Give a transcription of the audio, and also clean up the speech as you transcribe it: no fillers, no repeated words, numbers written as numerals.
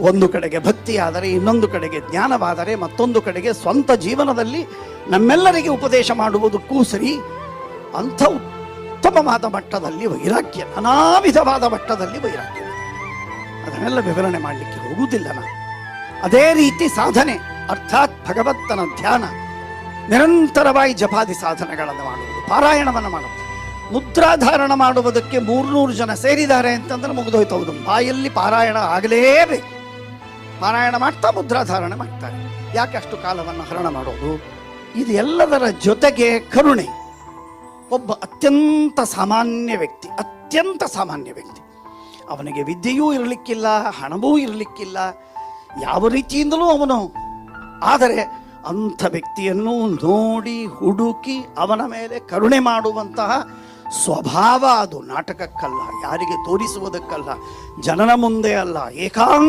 ಒಂದು ಕಡೆಗೆ ಭಕ್ತಿಯಾದರೆ, ಇನ್ನೊಂದು ಕಡೆಗೆ ಜ್ಞಾನವಾದರೆ, ಮತ್ತೊಂದು ಕಡೆಗೆ ಸ್ವಂತ ಜೀವನದಲ್ಲಿ ನಮ್ಮೆಲ್ಲರಿಗೆ ಉಪದೇಶ ಮಾಡುವುದಕ್ಕೂ ಸರಿ. ಅಂಥ ಉತ್ತಮವಾದ ಮಟ್ಟದಲ್ಲಿ ವೈರಾಗ್ಯ, ನಾನಾ ವಿಧವಾದ ಮಟ್ಟದಲ್ಲಿ ವೈರಾಗ್ಯ. ಅದನ್ನೆಲ್ಲ ವಿವರಣೆ ಮಾಡಲಿಕ್ಕೆ ಹೋಗುವುದಿಲ್ಲ ನಾನು. ಅದೇ ರೀತಿ ಸಾಧನೆ ಅರ್ಥಾತ್ ಭಗವಂತನ ಧ್ಯಾನ, ನಿರಂತರವಾಗಿ ಜಪಾದಿ ಸಾಧನೆಗಳನ್ನು ಮಾಡುವುದು, ಪಾರಾಯಣವನ್ನು ಮಾಡುವುದು. ಮುದ್ರಾಧಾರಣ ಮಾಡುವುದಕ್ಕೆ 300 ಜನ ಸೇರಿದ್ದಾರೆ ಅಂತಂದ್ರೆ ಮುಗಿದೋಯ್ತು. ಹೌದು, ಬಾಯಲ್ಲಿ ಪಾರಾಯಣ ಆಗಲೇಬೇಕು. ಪಾರಾಯಣ ಮಾಡ್ತಾ ಮುದ್ರಾಧಾರಣೆ ಮಾಡ್ತಾರೆ. ಯಾಕೆ ಅಷ್ಟು ಕಾಲವನ್ನು ಹರಣ ಮಾಡೋದು? ಇದು ಎಲ್ಲದರ ಜೊತೆಗೆ ಕರುಣೆ. ಒಬ್ಬ ಅತ್ಯಂತ ಸಾಮಾನ್ಯ ವ್ಯಕ್ತಿ, ಅವನಿಗೆ ವಿದ್ಯೆಯೂ ಇರಲಿಕ್ಕಿಲ್ಲ, ಹಣವೂ ಇರಲಿಕ್ಕಿಲ್ಲ, ಯಾವ ರೀತಿಯಿಂದಲೂ ಅವನು. ಆದರೆ ಅಂಥ ವ್ಯಕ್ತಿಯನ್ನು ನೋಡಿ ಹುಡುಕಿ ಅವನ ಮೇಲೆ ಕರುಣೆ ಮಾಡುವಂತಹ ಸ್ವಭಾವ, ಅದು ನಾಟಕಕ್ಕಲ್ಲ, ಯಾರಿಗೆ ತೋರಿಸುವುದಕ್ಕಲ್ಲ, ಜನನ ಮುಂದೆ ಅಲ್ಲ, ಏಕಾಂತ